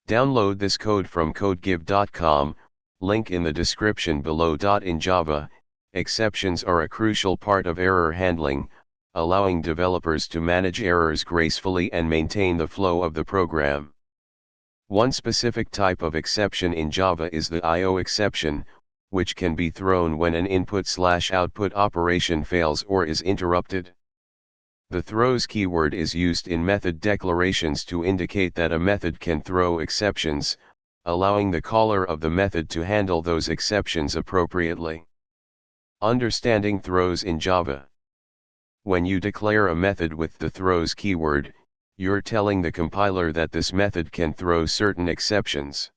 Download this code from codegive.com, link in the description below. In Java, exceptions are a crucial part of error handling, allowing developers to manage errors gracefully and maintain the flow of the program. One specific type of exception in Java is the ioexception, which can be thrown when an input/output operation fails or is interrupted. The throws keyword is used in method declarations to indicate that a method can throw exceptions, allowing the caller of the method to handle those exceptions appropriately. Understanding throws in Java. When you declare a method with the throws keyword, you're telling the compiler that this method can throw certain exceptions.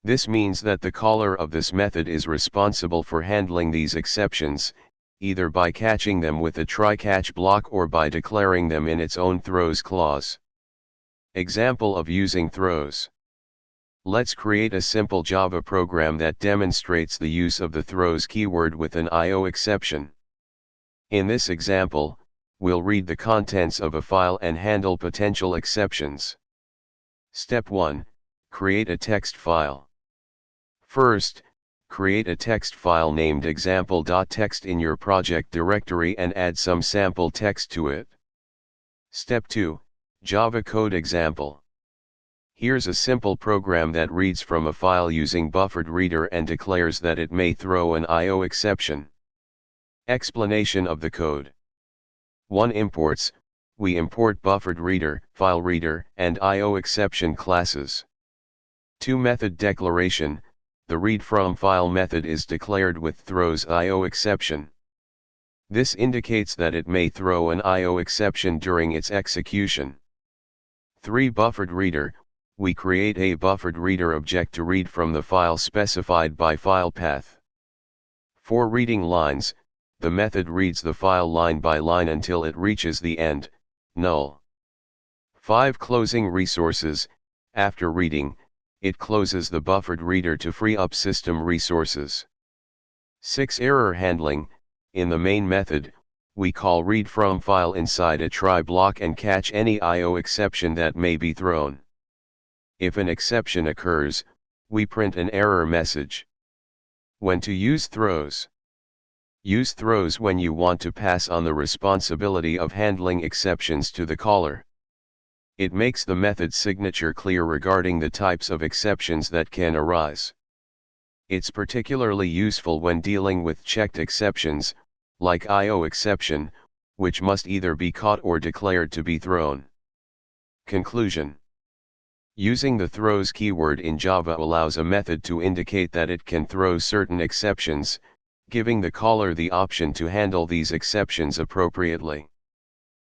This means that the caller of this method is responsible for handling these exceptions, either by catching them with a try-catch block or by declaring them in its own throws clause. Example of using throws. Let's create a simple Java program that demonstrates the use of the throws keyword with an ioexception. In this example, we'll read the contents of a file and handle potential exceptions. Step 1. Create a text file. First, create a text file named example.txt in your project directory and add some sample text to it. Step 2. Java code example. Here's a simple program that reads from a file using buffered reader and declares that it may throw an ioexception. Explanation of the code. 1. Imports. We import buffered reader, file reader, and ioexception classes. 2. Method declaration. The read from file method is declared with throws ioexception. This indicates that it may throw an ioexception during its execution. 3. Buffered reader. We create a buffered reader object to read from the file specified by file path. 4. Reading lines. The method reads the file line by line until it reaches the end, null. 5. Closing resources. After reading, it closes the buffered reader to free up system resources. 6. Error handling. In the main method, we call read from file inside a try block and catch any ioexception that may be thrown. If an exception occurs, we print an error message. When to use throws. Use throws when you want to pass on the responsibility of handling exceptions to the caller. It makes the method signature clear regarding the types of exceptions that can arise. It's particularly useful when dealing with checked exceptions, like ioexception, which must either be caught or declared to be thrown. Conclusion. Using the throws keyword in Java allows a method to indicate that it can throw certain exceptions, giving the caller the option to handle these exceptions appropriately.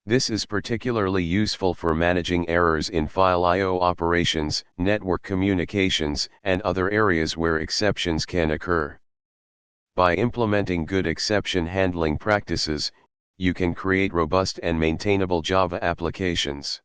This is particularly useful for managing errors in file I/O operations, network communications, and other areas where exceptions can occur. By implementing good exception handling practices, you can create robust and maintainable Java applications.